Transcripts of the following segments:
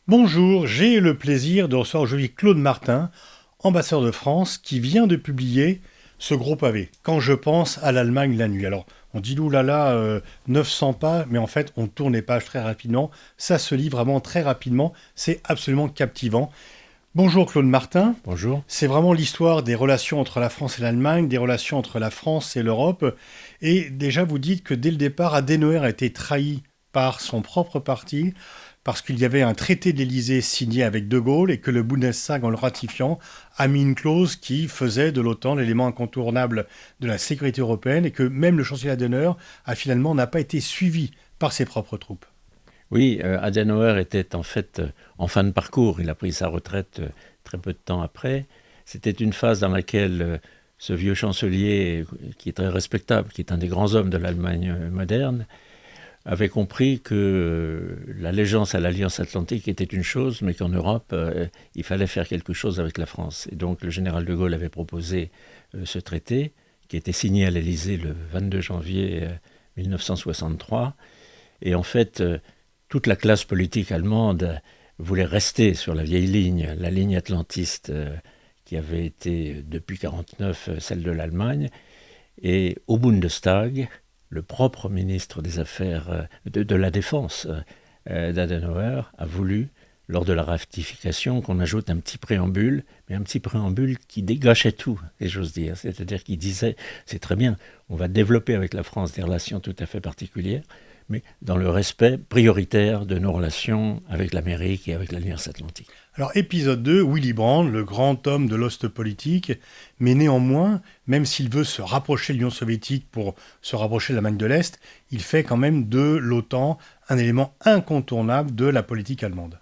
Bonjour, j'ai le plaisir de recevoir aujourd'hui Claude Martin, ambassadeur de France, qui vient de publier ce gros pavé, Quand je pense à l'Allemagne la nuit. Alors, on dit oulala, 900 pas, mais en fait, on tourne les pages très rapidement. Ça se lit vraiment très rapidement. C'est absolument captivant. Bonjour Claude Martin. Bonjour. C'est vraiment l'histoire des relations entre la France et l'Allemagne, des relations entre la France et l'Europe. Et déjà, vous dites que dès le départ, Adenauer a été trahi par son propre parti, parce qu'il y avait un traité de l'Élysée signé avec De Gaulle et que le Bundestag, en le ratifiant, a mis une clause qui faisait de l'OTAN l'élément incontournable de la sécurité européenne et que même le chancelier Adenauer a finalement n'a pas été suivi par ses propres troupes. Oui, Adenauer était en fait en fin de parcours. Il a pris sa retraite très peu de temps après. C'était une phase dans laquelle ce vieux chancelier, qui est très respectable, qui est un des grands hommes de l'Allemagne moderne, avait compris que l'allégeance à l'Alliance Atlantique était une chose, mais qu'en Europe, il fallait faire quelque chose avec la France. Et donc le général de Gaulle avait proposé ce traité, qui était signé à l'Élysée le 22 janvier 1963. Et en fait, toute la classe politique allemande voulait rester sur la vieille ligne, la ligne atlantiste qui avait été depuis 1949 celle de l'Allemagne. Et au Bundestag, le propre ministre des Affaires de la Défense d'Adenauer a voulu, lors de la ratification, qu'on ajoute un petit préambule, mais un petit préambule qui dégâchait tout, et j'ose dire. C'est-à-dire qu'il disait, c'est très bien, on va développer avec la France des relations tout à fait particulières, mais dans le respect prioritaire de nos relations avec l'Amérique et avec l'Alliance Atlantique. Alors, épisode 2, Willy Brandt, le grand homme de l'Ost politique, mais néanmoins, même s'il veut se rapprocher de l'Union soviétique pour se rapprocher de l'Allemagne de l'Est, il fait quand même de l'OTAN un élément incontournable de la politique allemande.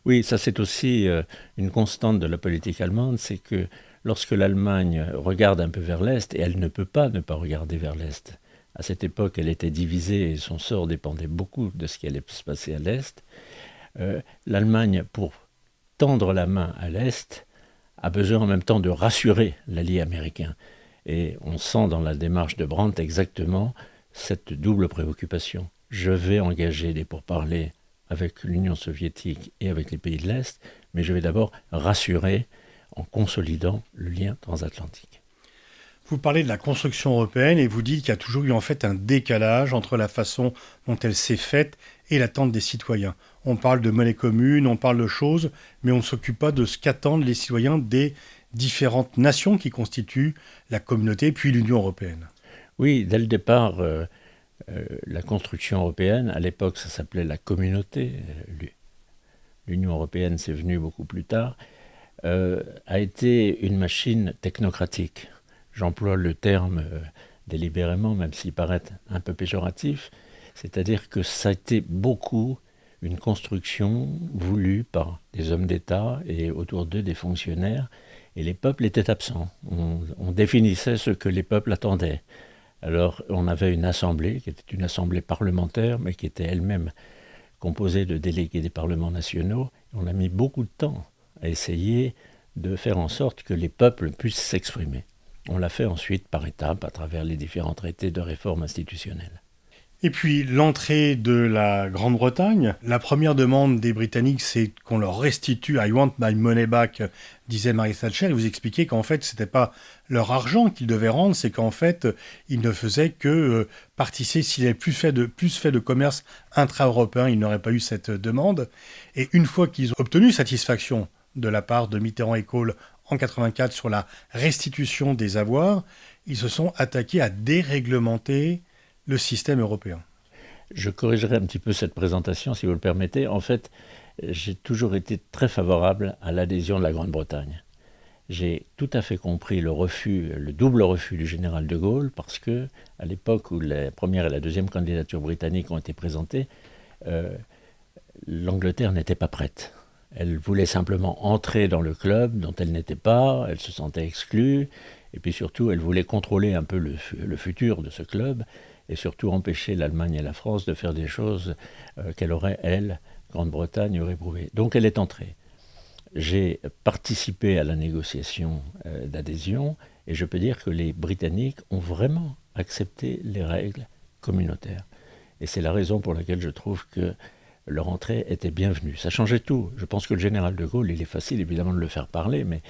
Oui, ça c'est aussi une constante de la politique allemande, c'est que lorsque l'Allemagne regarde un peu vers l'Est, et elle ne peut pas ne pas regarder vers l'Est, à cette époque elle était divisée et son sort dépendait beaucoup de ce qui allait se passer à l'Est, l'Allemagne, pour tendre la main à l'Est, a besoin en même temps de rassurer l'allié américain. Et on sent dans la démarche de Brandt exactement cette double préoccupation. Je vais engager des pourparlers avec l'Union soviétique et avec les pays de l'Est, mais je vais d'abord rassurer en consolidant le lien transatlantique. Vous parlez de la construction européenne et vous dites qu'il y a toujours eu en fait un décalage entre la façon dont elle s'est faite et l'attente des citoyens. On parle de monnaie commune, on parle de choses, mais on ne s'occupe pas de ce qu'attendent les citoyens des différentes nations qui constituent la communauté puis l'Union européenne. Oui, dès le départ, la construction européenne, à l'époque ça s'appelait la communauté, l'Union européenne c'est venu beaucoup plus tard, a été une machine technocratique. J'emploie le terme délibérément, même s'il paraît un peu péjoratif, c'est-à-dire que ça a été beaucoup une construction voulue par des hommes d'État et autour d'eux des fonctionnaires, et les peuples étaient absents. On définissait ce que les peuples attendaient. Alors on avait une assemblée, qui était une assemblée parlementaire, mais qui était elle-même composée de délégués des parlements nationaux. On a mis beaucoup de temps à essayer de faire en sorte que les peuples puissent s'exprimer. On l'a fait ensuite par étapes à travers les différents traités de réforme institutionnelle. Et puis l'entrée de la Grande-Bretagne, la première demande des Britanniques, c'est qu'on leur restitue I want my money back, disait Margaret Thatcher, et vous expliquez qu'en fait, c'était pas leur argent qu'ils devaient rendre, c'est qu'en fait, ils ne faisaient que participer, s'ils avaient plus fait de commerce intra-européen, ils n'auraient pas eu cette demande. Et une fois qu'ils ont obtenu satisfaction de la part de Mitterrand et Kohl en 84 sur la restitution des avoirs, ils se sont attaqués à déréglementer le système européen. Je corrigerai un petit peu cette présentation, si vous le permettez. En fait, j'ai toujours été très favorable à l'adhésion de la Grande-Bretagne. J'ai tout à fait compris le double refus du général de Gaulle, parce que, à l'époque où la première et la deuxième candidature britannique ont été présentées, l'Angleterre n'était pas prête. Elle voulait simplement entrer dans le club dont elle n'était pas, elle se sentait exclue, et puis surtout, elle voulait contrôler un peu le futur de ce club, et surtout empêcher l'Allemagne et la France de faire des choses qu'elle aurait, elle, Grande-Bretagne, réprouvées. Donc elle est entrée. J'ai participé à la négociation d'adhésion, et je peux dire que les Britanniques ont vraiment accepté les règles communautaires. Et c'est la raison pour laquelle je trouve que leur entrée était bienvenue. Ça changeait tout. Je pense que le général de Gaulle, il est facile évidemment de le faire parler, mais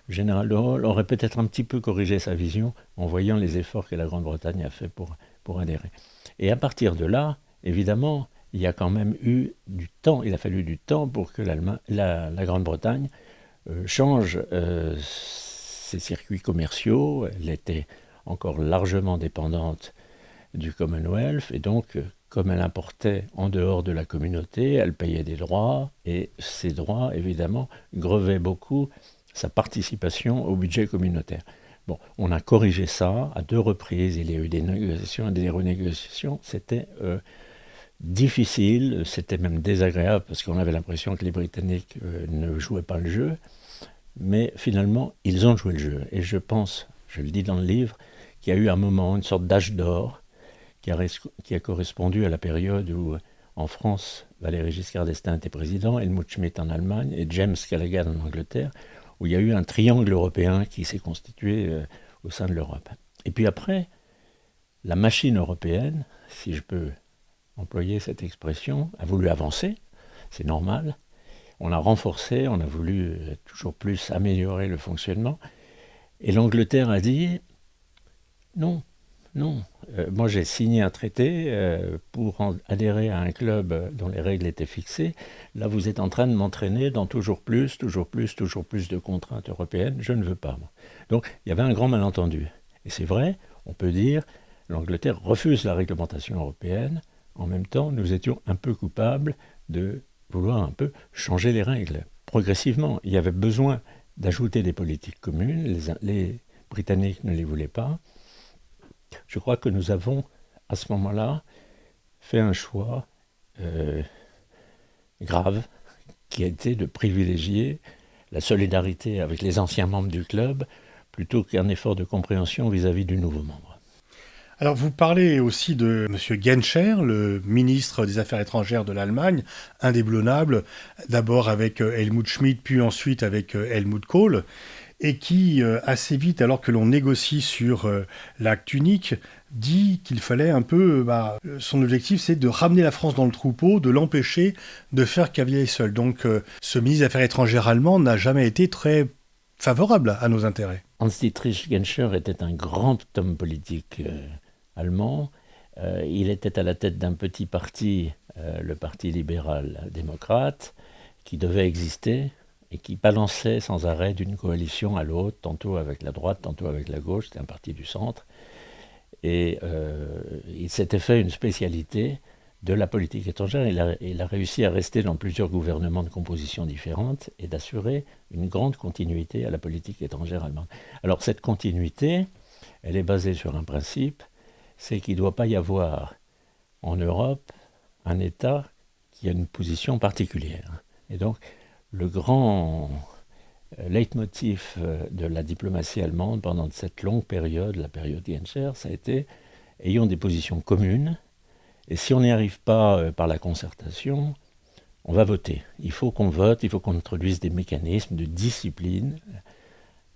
le général de Gaulle aurait peut-être un petit peu corrigé sa vision en voyant les efforts que la Grande-Bretagne a fait pour adhérer. Et à partir de là, évidemment, il y a quand même eu du temps, il a fallu du temps pour que la Grande-Bretagne change ses circuits commerciaux. Elle était encore largement dépendante du Commonwealth, et donc, comme elle importait en dehors de la communauté, elle payait des droits, et ces droits, évidemment, grevaient beaucoup sa participation au budget communautaire. Bon, on a corrigé ça à 2 reprises, il y a eu des négociations et des renégociations, c'était difficile, c'était même désagréable, parce qu'on avait l'impression que les Britanniques ne jouaient pas le jeu, mais finalement, ils ont joué le jeu, et je pense, je le dis dans le livre, qu'il y a eu un moment, une sorte d'âge d'or, qui a correspondu à la période où, en France, Valéry Giscard d'Estaing était président, Helmut Schmidt en Allemagne et James Callaghan en Angleterre, où il y a eu un triangle européen qui s'est constitué au sein de l'Europe. Et puis après, la machine européenne, si je peux employer cette expression, a voulu avancer, c'est normal. On a renforcé, on a voulu toujours plus améliorer le fonctionnement. Et l'Angleterre a dit non, non. Moi, j'ai signé un traité pour adhérer à un club dont les règles étaient fixées. Là, vous êtes en train de m'entraîner dans toujours plus de contraintes européennes. Je ne veux pas, moi. Donc, il y avait un grand malentendu. Et c'est vrai, on peut dire, l'Angleterre refuse la réglementation européenne. En même temps, nous étions un peu coupables de vouloir un peu changer les règles. Progressivement, il y avait besoin d'ajouter des politiques communes. Les Britanniques ne les voulaient pas. Je crois que nous avons, à ce moment-là, fait un choix grave, qui a été de privilégier la solidarité avec les anciens membres du club, plutôt qu'un effort de compréhension vis-à-vis du nouveau membre. Alors vous parlez aussi de M. Genscher, le ministre des Affaires étrangères de l'Allemagne, indéboulonnable, d'abord avec Helmut Schmidt, puis ensuite avec Helmut Kohl, et qui, assez vite, alors que l'on négocie sur l'acte unique, dit qu'il fallait un peu... son objectif, c'est de ramener la France dans le troupeau, de l'empêcher de faire cavalier seul. Donc ce ministre des Affaires étrangères allemand n'a jamais été très favorable à nos intérêts. Hans-Dietrich Genscher était un grand homme politique allemand. Il était à la tête d'un petit parti, le Parti libéral-démocrate, qui devait exister et qui balançait sans arrêt d'une coalition à l'autre, tantôt avec la droite, tantôt avec la gauche. C'était un parti du centre. Et il s'était fait une spécialité de la politique étrangère. Il a réussi à rester dans plusieurs gouvernements de composition différentes et d'assurer une grande continuité à la politique étrangère allemande. Alors cette continuité, elle est basée sur un principe, c'est qu'il ne doit pas y avoir en Europe un État qui a une position particulière. Et donc le grand leitmotiv de la diplomatie allemande pendant cette longue période, la période Genscher, ça a été ayons des positions communes. Et si on n'y arrive pas par la concertation, on va voter. Il faut qu'on vote, il faut qu'on introduise des mécanismes de discipline.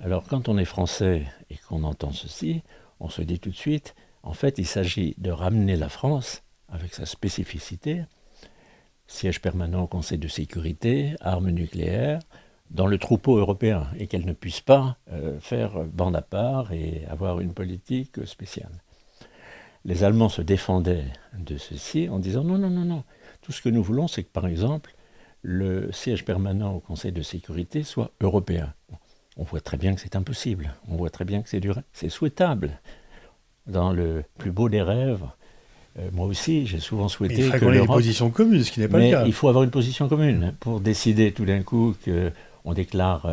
Alors quand on est français et qu'on entend ceci, on se dit tout de suite, en fait il s'agit de ramener la France, avec sa spécificité, siège permanent au Conseil de sécurité, armes nucléaires, dans le troupeau européen, et qu'elle ne puisse pas faire bande à part et avoir une politique spéciale. Les Allemands se défendaient de ceci en disant non. Tout ce que nous voulons, c'est que, par exemple, le siège permanent au Conseil de sécurité soit européen. On voit très bien que c'est impossible. On voit très bien que c'est souhaitable. Dans le plus beau des rêves, moi aussi, j'ai souvent souhaité que l'Europe... une position commune, ce qui n'est pas le cas. Mais il faut avoir une position commune pour décider tout d'un coup qu'on déclare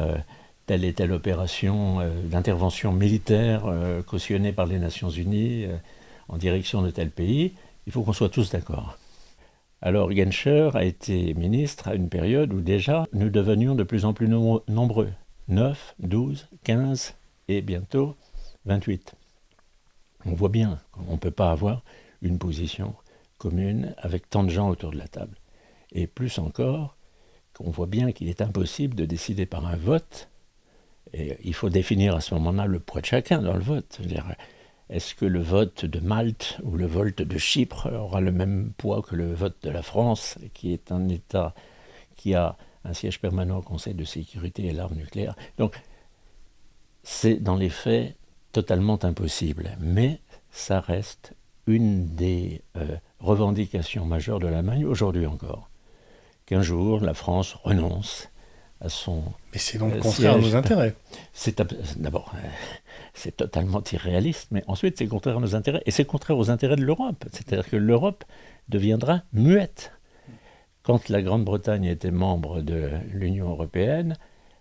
telle et telle opération d'intervention militaire cautionnée par les Nations Unies en direction de tel pays. Il faut qu'on soit tous d'accord. Alors Genscher a été ministre à une période où déjà nous devenions de plus en plus nombreux. 9, 12, 15 et bientôt 28. On voit bien qu'on ne peut pas avoir une position commune avec tant de gens autour de la table. Et plus encore, qu'on voit bien qu'il est impossible de décider par un vote. Et il faut définir à ce moment-là le poids de chacun dans le vote. Je veux dire, est-ce que le vote de Malte ou le vote de Chypre aura le même poids que le vote de la France, qui est un État qui a un siège permanent au Conseil de sécurité et l'arme nucléaire. Donc, c'est dans les faits totalement impossible. Mais ça reste une des revendications majeures de l'Allemagne aujourd'hui encore. Qu'un jour, la France renonce à son Mais c'est donc contraire à nos intérêts. D'abord, c'est totalement irréaliste, mais ensuite, c'est contraire à nos intérêts. Et c'est contraire aux intérêts de l'Europe. C'est-à-dire que l'Europe deviendra muette. Quand la Grande-Bretagne était membre de l'Union européenne,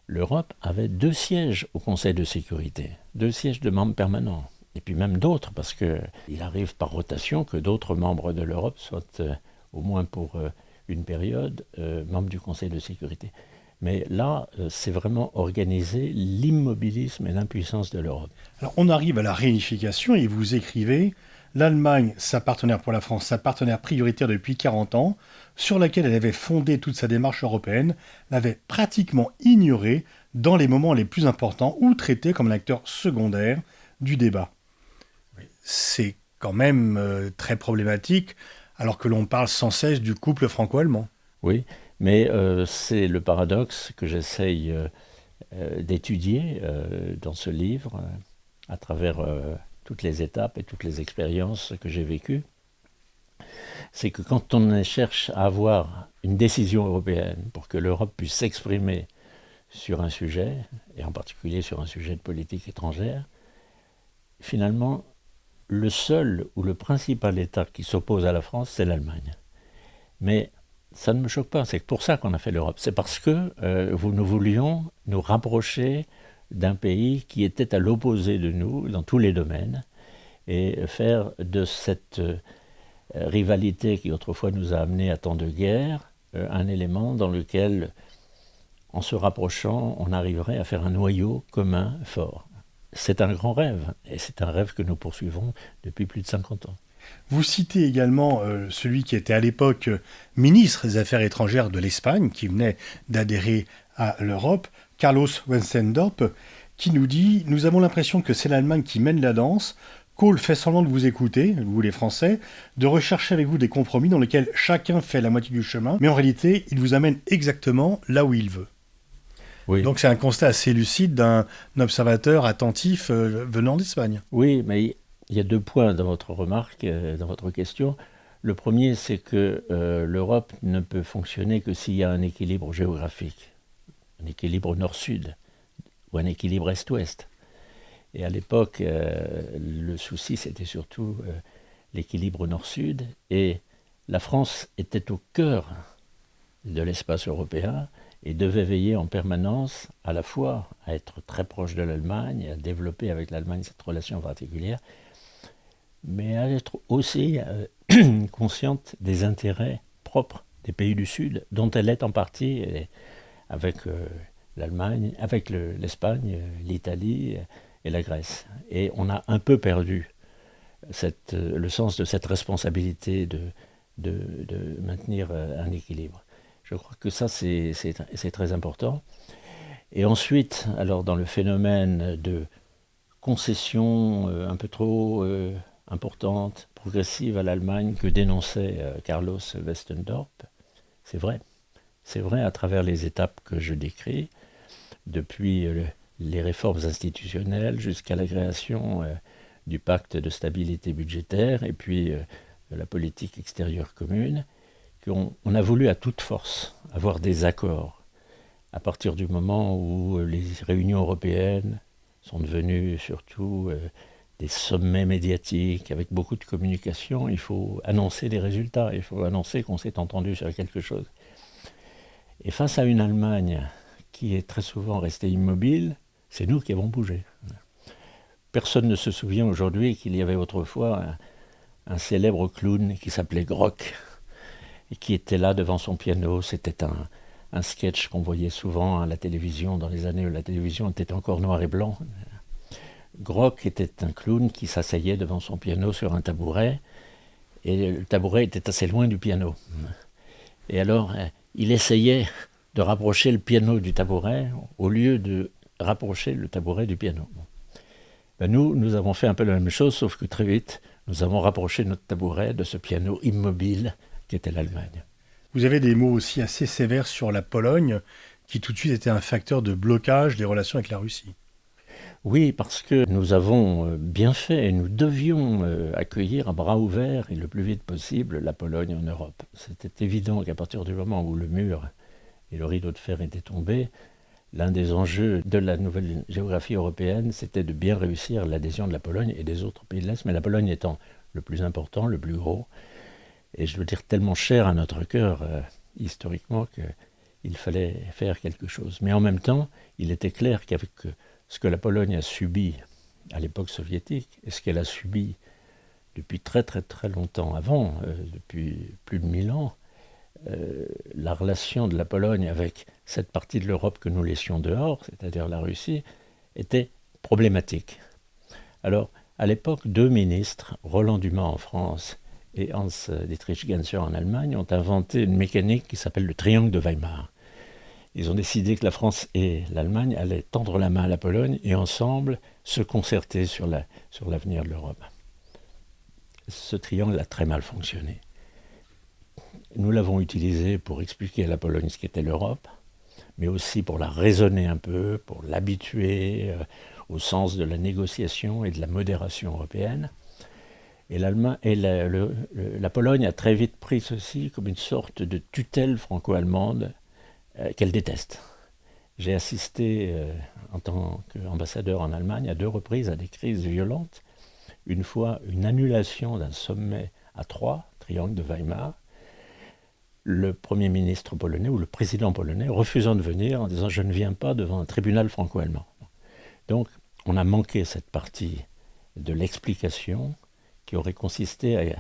l'Europe avait 2 sièges au Conseil de sécurité, 2 sièges de membres permanents. Et puis même d'autres, parce qu'il arrive par rotation que d'autres membres de l'Europe soient, au moins pour une période, membres du Conseil de sécurité. Mais là, c'est vraiment organiser l'immobilisme et l'impuissance de l'Europe. Alors on arrive à la réunification et vous écrivez « L'Allemagne, sa partenaire pour la France, sa partenaire prioritaire depuis 40 ans, sur laquelle elle avait fondé toute sa démarche européenne, l'avait pratiquement ignorée dans les moments les plus importants ou traitée comme un acteur secondaire du débat. » C'est quand même très problématique alors que l'on parle sans cesse du couple franco-allemand. Oui, mais c'est le paradoxe que j'essaye d'étudier dans ce livre, à travers toutes les étapes et toutes les expériences que j'ai vécues. C'est que quand on cherche à avoir une décision européenne pour que l'Europe puisse s'exprimer sur un sujet, et en particulier sur un sujet de politique étrangère, finalement, le seul ou le principal État qui s'oppose à la France, c'est l'Allemagne. Mais ça ne me choque pas, c'est pour ça qu'on a fait l'Europe. C'est parce que nous voulions nous rapprocher d'un pays qui était à l'opposé de nous dans tous les domaines et faire de cette rivalité qui autrefois nous a amenés à tant de guerres un élément dans lequel, en se rapprochant, on arriverait à faire un noyau commun fort. C'est un grand rêve, et c'est un rêve que nous poursuivons depuis plus de 50 ans. Vous citez également celui qui était à l'époque ministre des Affaires étrangères de l'Espagne, qui venait d'adhérer à l'Europe, Carlos Westendorp, qui nous dit « Nous avons l'impression que c'est l'Allemagne qui mène la danse. Kohl fait semblant de vous écouter, vous les Français, de rechercher avec vous des compromis dans lesquels chacun fait la moitié du chemin, mais en réalité, il vous amène exactement là où il veut. » Oui. Donc c'est un constat assez lucide d'un observateur attentif venant d'Espagne. Oui, mais il y a 2 points dans votre remarque, dans votre question. Le premier, c'est que l'Europe ne peut fonctionner que s'il y a un équilibre géographique, un équilibre nord-sud ou un équilibre est-ouest. Et à l'époque, le souci, c'était surtout l'équilibre nord-sud. Et la France était au cœur de l'espace européen et devait veiller en permanence à la fois à être très proche de l'Allemagne, à développer avec l'Allemagne cette relation particulière, mais à être aussi consciente des intérêts propres des pays du Sud, dont elle est en partie avec l'Allemagne, avec l'Espagne, l'Italie et la Grèce. Et on a un peu perdu le sens de cette responsabilité de maintenir un équilibre. Je crois que ça, c'est très important. Et ensuite, alors dans le phénomène de concession un peu trop importante, progressive à l'Allemagne que dénonçait Carlos Westendorp, c'est vrai. C'est vrai à travers les étapes que je décris, depuis les réformes institutionnelles jusqu'à la création du pacte de stabilité budgétaire et puis de la politique extérieure commune, qu'on a voulu à toute force avoir des accords à partir du moment où les réunions européennes sont devenues surtout des sommets médiatiques avec beaucoup de communication. Il faut annoncer les résultats, il faut annoncer qu'on s'est entendu sur quelque chose. Et face à une Allemagne qui est très souvent restée immobile, c'est nous qui avons bougé. Personne ne se souvient aujourd'hui qu'il y avait autrefois un célèbre clown qui s'appelait Grock, et qui était là devant son piano. C'était un sketch qu'on voyait souvent à la télévision, dans les années où la télévision était encore noir et blanc. Grock était un clown qui s'asseyait devant son piano sur un tabouret, et le tabouret était assez loin du piano. Et alors, il essayait de rapprocher le piano du tabouret, au lieu de rapprocher le tabouret du piano. Nous avons fait un peu la même chose, sauf que très vite, nous avons rapproché notre tabouret de ce piano immobile qu'était l'Allemagne. Vous avez des mots aussi assez sévères sur la Pologne, qui tout de suite était un facteur de blocage des relations avec la Russie. Oui, parce que nous avons bien fait et nous devions accueillir à bras ouverts et le plus vite possible la Pologne en Europe. C'était évident qu'à partir du moment où le mur et le rideau de fer étaient tombés, l'un des enjeux de la nouvelle géographie européenne, c'était de bien réussir l'adhésion de la Pologne et des autres pays de l'Est, mais la Pologne étant le plus important, le plus gros, et je veux dire tellement cher à notre cœur historiquement qu'il fallait faire quelque chose. Mais en même temps, il était clair qu'avec ce que la Pologne a subi à l'époque soviétique et ce qu'elle a subi depuis très très très longtemps avant, depuis plus de 1000 ans, la relation de la Pologne avec cette partie de l'Europe que nous laissions dehors, c'est-à-dire la Russie, était problématique. Alors, à l'époque, deux ministres, Roland Dumas en France et Hans-Dietrich Genscher en Allemagne, ont inventé une mécanique qui s'appelle le triangle de Weimar. Ils ont décidé que la France et l'Allemagne allaient tendre la main à la Pologne et ensemble se concerter sur l'avenir de l'Europe. Ce triangle a très mal fonctionné. Nous l'avons utilisé pour expliquer à la Pologne ce qu'était l'Europe, mais aussi pour la raisonner un peu, pour l'habituer au sens de la négociation et de la modération européenne. Et la Pologne a très vite pris ceci comme une sorte de tutelle franco-allemande qu'elle déteste. J'ai assisté en tant qu'ambassadeur en Allemagne à 2 reprises à des crises violentes. Une fois, une annulation d'un sommet à 3, triangle de Weimar, le Premier ministre polonais ou le président polonais refusant de venir en disant « je ne viens pas devant un tribunal franco-allemand ». Donc on a manqué cette partie de l'explication qui aurait consisté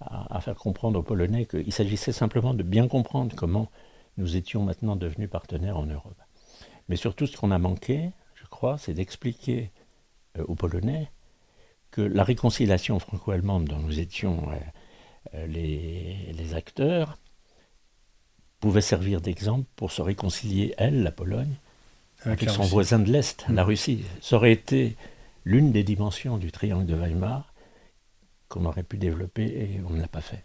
à faire comprendre aux Polonais qu'il s'agissait simplement de bien comprendre comment nous étions maintenant devenus partenaires en Europe. Mais surtout ce qu'on a manqué, je crois, c'est d'expliquer aux Polonais que la réconciliation franco-allemande dont nous étions les acteurs pouvait servir d'exemple pour se réconcilier, elle, la Pologne, avec son voisin de l'Est, la Russie. Ça aurait été l'une des dimensions du triangle de Weimar qu'on aurait pu développer et on ne l'a pas fait.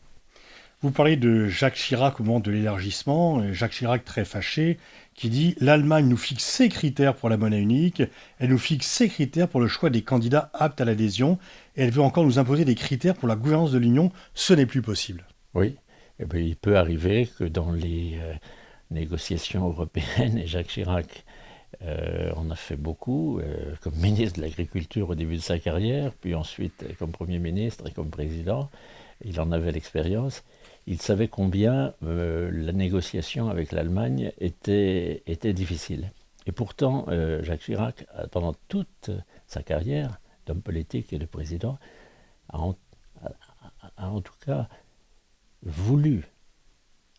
Vous parlez de Jacques Chirac au moment de l'élargissement, Jacques Chirac très fâché, qui dit « L'Allemagne nous fixe ses critères pour la monnaie unique, elle nous fixe ses critères pour le choix des candidats aptes à l'adhésion, et elle veut encore nous imposer des critères pour la gouvernance de l'Union, ce n'est plus possible. » Oui, eh bien, il peut arriver que dans les négociations européennes, et Jacques Chirac en a fait beaucoup, comme ministre de l'Agriculture au début de sa carrière, puis ensuite comme Premier ministre et comme président, il en avait l'expérience. Il savait combien la négociation avec l'Allemagne était difficile. Et pourtant, Jacques Chirac, pendant toute sa carrière d'homme politique et de président, a en tout cas voulu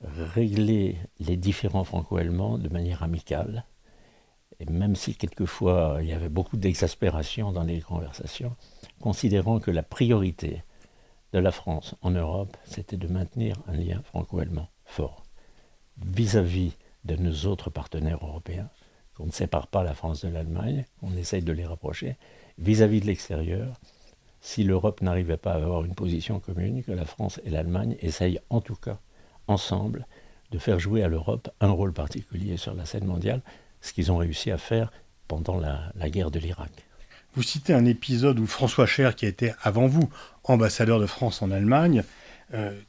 régler les différends franco-allemands de manière amicale. Et même si quelquefois il y avait beaucoup d'exaspération dans les conversations, considérant que la priorité de la France en Europe, c'était de maintenir un lien franco-allemand fort vis-à-vis de nos autres partenaires européens, qu'on ne sépare pas la France de l'Allemagne, on essaye de les rapprocher, vis-à-vis de l'extérieur, si l'Europe n'arrivait pas à avoir une position commune, que la France et l'Allemagne essayent en tout cas, ensemble, de faire jouer à l'Europe un rôle particulier sur la scène mondiale, ce qu'ils ont réussi à faire pendant la guerre de l'Irak. Vous citez un épisode où François Cher, qui était avant vous ambassadeur de France en Allemagne,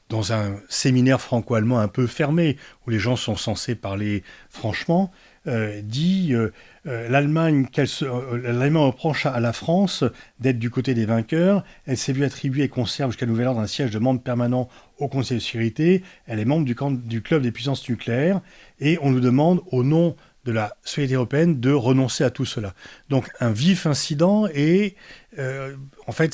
dans un séminaire franco-allemand un peu fermé, où les gens sont censés parler franchement, dit l'Allemagne reproche à la France d'être du côté des vainqueurs, elle s'est vue attribuer et conserve jusqu'à nouvel ordre un siège de membre permanent au Conseil de sécurité, elle est membre du club des puissances nucléaires, et on nous demande au nom de la solidarité européenne de renoncer à tout cela. Donc un vif incident et en fait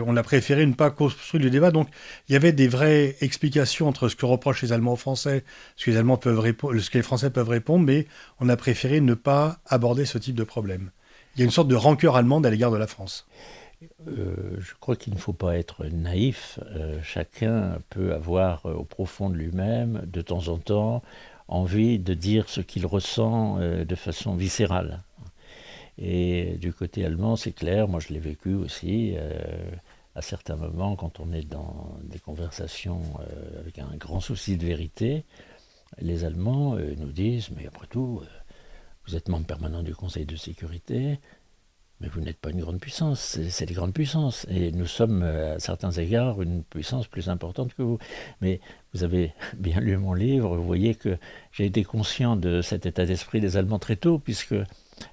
on a préféré ne pas construire le débat. Donc il y avait des vraies explications entre ce que reprochent les Allemands aux Français, ce que les Français peuvent répondre, mais on a préféré ne pas aborder ce type de problème. Il y a une sorte de rancœur allemande à l'égard de la France. Je crois qu'il ne faut pas être naïf. Chacun peut avoir au profond de lui-même, de temps en temps, envie de dire ce qu'il ressent de façon viscérale. Et du côté allemand, c'est clair, moi je l'ai vécu aussi, à certains moments, quand on est dans des conversations avec un grand souci de vérité, les Allemands nous disent, mais après tout, vous êtes membre permanent du Conseil de sécurité, mais vous n'êtes pas une grande puissance, c'est les grandes puissances. Et nous sommes, à certains égards, une puissance plus importante que vous. Mais vous avez bien lu mon livre, vous voyez que j'ai été conscient de cet état d'esprit des Allemands très tôt, puisque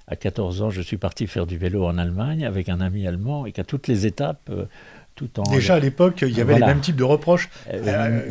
à 14 ans, je suis parti faire du vélo en Allemagne avec un ami allemand, et qu'à toutes les étapes, tout en... Déjà à l'époque, il y avait les mêmes types de reproches.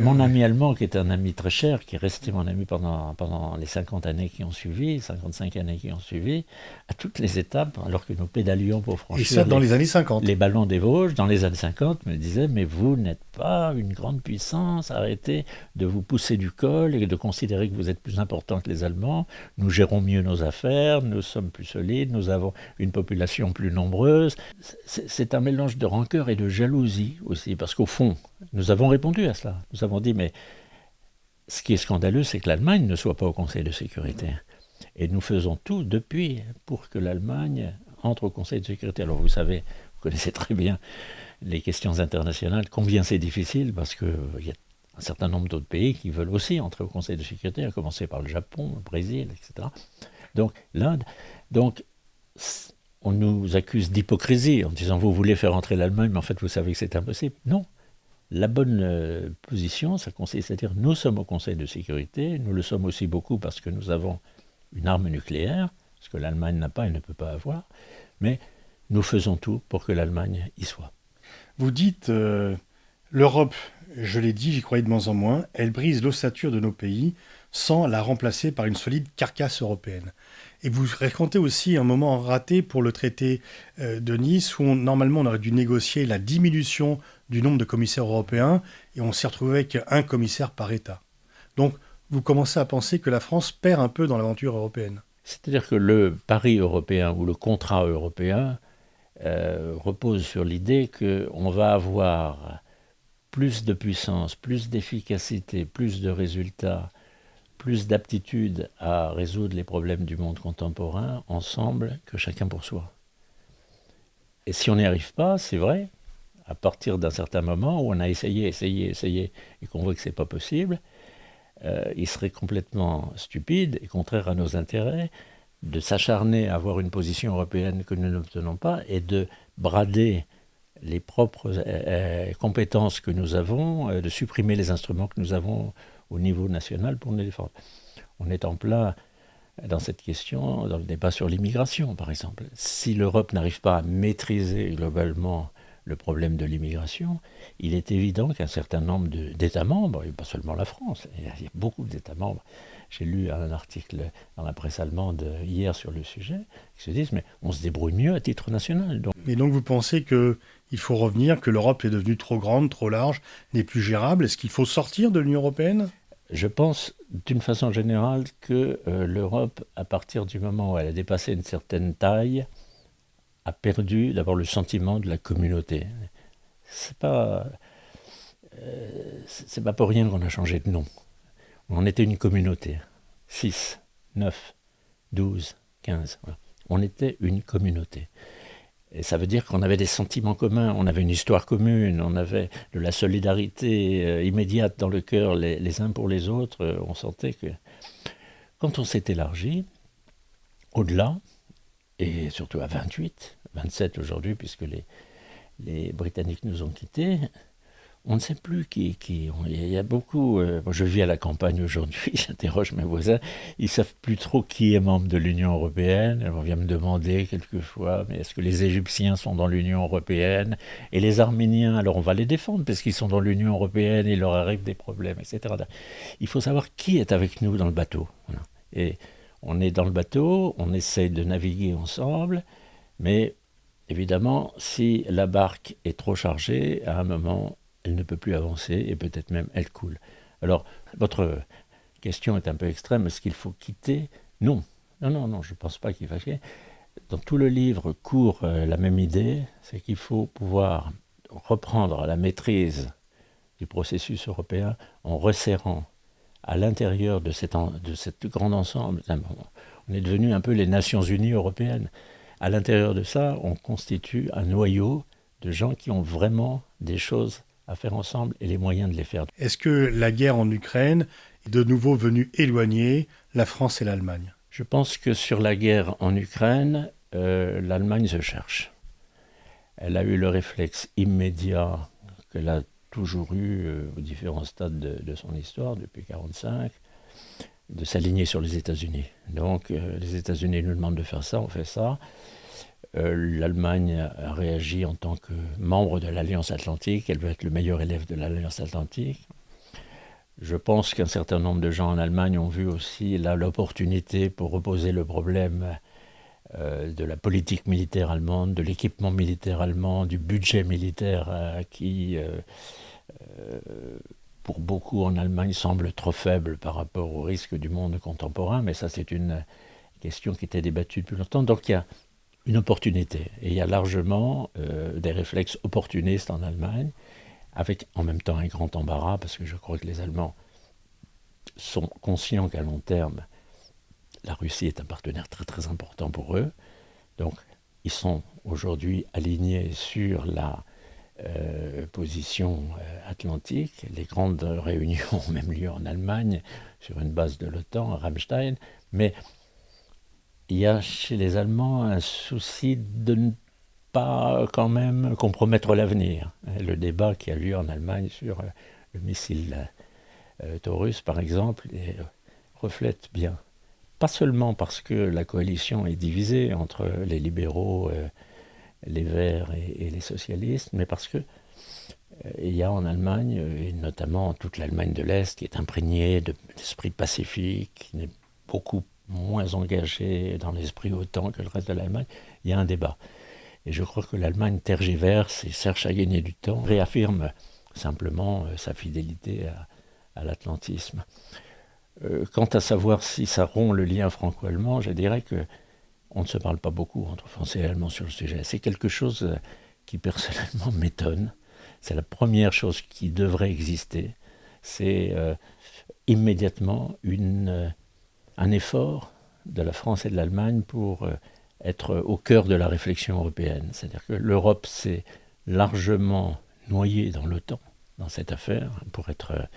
Mon ami allemand, qui est un ami très cher, qui est resté mon ami pendant les 50 années qui ont suivi, 55 années qui ont suivi, à toutes les étapes, alors que nous pédalions pour franchir et ça dans les années 50. Les ballons des Vosges, dans les années 50, me disait, mais vous n'êtes pas une grande puissance, arrêtez de vous pousser du col et de considérer que vous êtes plus important que les Allemands, nous gérons mieux nos affaires, nous sommes plus solides, nous avons une population plus nombreuse. C'est un mélange de rancœur et de jalousie aussi, parce qu'au fond, nous avons répondu à cela. Nous avons dit, mais ce qui est scandaleux, c'est que l'Allemagne ne soit pas au Conseil de sécurité. Et nous faisons tout depuis pour que l'Allemagne entre au Conseil de sécurité. Alors vous savez, vous connaissez très bien les questions internationales, combien c'est difficile, parce qu'il y a un certain nombre d'autres pays qui veulent aussi entrer au Conseil de sécurité, à commencer par le Japon, le Brésil, etc. Donc l'Inde. Donc on nous accuse d'hypocrisie en disant vous voulez faire entrer l'Allemagne, mais en fait vous savez que c'est impossible. Non. La bonne position, ça consiste à dire nous sommes au Conseil de sécurité, nous le sommes aussi beaucoup parce que nous avons une arme nucléaire, ce que l'Allemagne n'a pas et ne peut pas avoir, mais nous faisons tout pour que l'Allemagne y soit. Vous dites l'Europe, je l'ai dit, j'y croyais de moins en moins, elle brise l'ossature de nos pays sans la remplacer par une solide carcasse européenne. Et vous racontez aussi un moment raté pour le traité de Nice, où normalement on aurait dû négocier la diminution du nombre de commissaires européens, et on s'est retrouvé avec un commissaire par État. Donc vous commencez à penser que la France perd un peu dans l'aventure européenne. C'est-à-dire que le pari européen ou le contrat européen repose sur l'idée qu'on va avoir plus de puissance, plus d'efficacité, plus de résultats, plus d'aptitude à résoudre les problèmes du monde contemporain ensemble que chacun pour soi. Et si on n'y arrive pas, c'est vrai, à partir d'un certain moment où on a essayé, et qu'on voit que ce n'est pas possible, il serait complètement stupide et contraire à nos intérêts de s'acharner à avoir une position européenne que nous n'obtenons pas et de brader les propres compétences que nous avons, de supprimer les instruments que nous avons au niveau national pour nous défendre. On est en plein dans cette question, dans le débat sur l'immigration, par exemple. Si l'Europe n'arrive pas à maîtriser globalement le problème de l'immigration, il est évident qu'un certain nombre d'États membres, et pas seulement la France, il y a beaucoup d'États membres, j'ai lu un article dans la presse allemande hier sur le sujet, qui se disent, mais on se débrouille mieux à titre national. Et donc vous pensez qu'il faut revenir, que l'Europe est devenue trop grande, trop large, n'est plus gérable? Est-ce qu'il faut sortir de l'Union européenne? Je pense, d'une façon générale, que l'Europe, à partir du moment où elle a dépassé une certaine taille, a perdu d'abord le sentiment de la communauté. C'est pas pour rien qu'on a changé de nom. On était une communauté. 6, 9, 12, 15. Voilà. On était une communauté. Et ça veut dire qu'on avait des sentiments communs, on avait une histoire commune, on avait de la solidarité immédiate dans le cœur les uns pour les autres. On sentait que quand on s'est élargi, au-delà, et surtout à 28, 27 aujourd'hui, puisque les Britanniques nous ont quittés, on ne sait plus qui. Il y a beaucoup. Moi je vis à la campagne aujourd'hui, j'interroge mes voisins, ils ne savent plus trop qui est membre de l'Union européenne. On vient me demander quelquefois, mais est-ce que les Égyptiens sont dans l'Union européenne? Et les Arméniens, alors on va les défendre parce qu'ils sont dans l'Union européenne, il leur arrive des problèmes, etc. Il faut savoir qui est avec nous dans le bateau. Voilà. Et on est dans le bateau, on essaye de naviguer ensemble, mais évidemment, si la barque est trop chargée, à un moment, elle ne peut plus avancer et peut-être même elle coule. Alors, votre question est un peu extrême. Est-ce qu'il faut quitter? Non, je ne pense pas qu'il faut quitter. Dans tout le livre court la même idée, c'est qu'il faut pouvoir reprendre la maîtrise du processus européen en resserrant à l'intérieur de cet grand ensemble. On est devenu un peu les Nations Unies européennes. à l'intérieur de ça, on constitue un noyau de gens qui ont vraiment des choses à faire ensemble et les moyens de les faire. Est-ce que la guerre en Ukraine est de nouveau venue éloigner la France et l'Allemagne ? Je pense que sur la guerre en Ukraine, l'Allemagne se cherche. Elle a eu le réflexe immédiat qu'elle a toujours eu aux différents stades de son histoire, depuis 1945, de s'aligner sur les États-Unis. Donc les États-Unis nous demandent de faire ça, on fait ça. L'Allemagne a réagi en tant que membre de l'Alliance Atlantique, elle veut être le meilleur élève de l'Alliance Atlantique. Je pense qu'un certain nombre de gens en Allemagne ont vu aussi là l'opportunité pour reposer le problème de la politique militaire allemande, de l'équipement militaire allemand, du budget militaire qui, pour beaucoup en Allemagne, semble trop faible par rapport aux risques du monde contemporain. Mais ça, c'est une question qui était débattue depuis longtemps. Donc il y a une opportunité. Et il y a largement des réflexes opportunistes en Allemagne, avec en même temps un grand embarras, parce que je crois que les Allemands sont conscients qu'à long terme, la Russie est un partenaire très très important pour eux. Donc ils sont aujourd'hui alignés sur la position atlantique. Les grandes réunions ont même lieu en Allemagne, sur une base de l'OTAN, à Ramstein. Mais il y a chez les Allemands un souci de ne pas quand même compromettre l'avenir. Le débat qui a lieu en Allemagne sur le missile Taurus, par exemple, reflète bien. Pas seulement parce que la coalition est divisée entre les libéraux, les Verts et les socialistes, mais parce que il y a en Allemagne, et notamment toute l'Allemagne de l'Est, qui est imprégnée d'esprit pacifique, qui est beaucoup moins engagée dans l'esprit OTAN que le reste de l'Allemagne, il y a un débat. Et je crois que l'Allemagne tergiverse et cherche à gagner du temps, réaffirme simplement sa fidélité à l'atlantisme. Quant à savoir si ça rompt le lien franco-allemand, je dirais qu'on ne se parle pas beaucoup entre Français et Allemands sur le sujet. C'est quelque chose qui personnellement m'étonne. C'est la première chose qui devrait exister. C'est immédiatement un effort de la France et de l'Allemagne pour être au cœur de la réflexion européenne. C'est-à-dire que l'Europe s'est largement noyée dans l'OTAN, dans cette affaire, pour être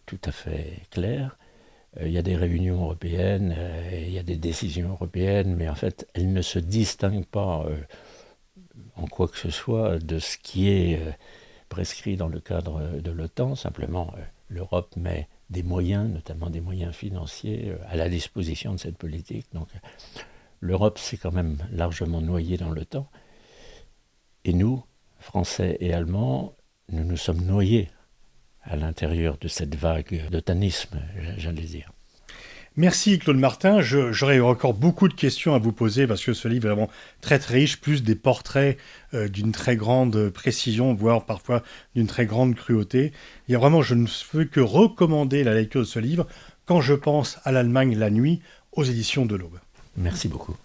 tout à fait clair. Il y a des réunions européennes, il y a des décisions européennes, mais en fait, elles ne se distinguent pas en quoi que ce soit de ce qui est prescrit dans le cadre de l'OTAN. Simplement, l'Europe met des moyens, notamment des moyens financiers, à la disposition de cette politique. Donc, l'Europe s'est quand même largement noyée dans l'OTAN. Et nous, Français et Allemands, nous nous sommes noyés à l'intérieur de cette vague d'otanisme, j'allais dire. Merci Claude Martin. J'aurais encore beaucoup de questions à vous poser parce que ce livre est vraiment très très riche, plus des portraits d'une très grande précision, voire parfois d'une très grande cruauté. Et vraiment, je ne peux que recommander la lecture de ce livre quand je pense à l'Allemagne la nuit aux éditions de l'Aube. Merci beaucoup.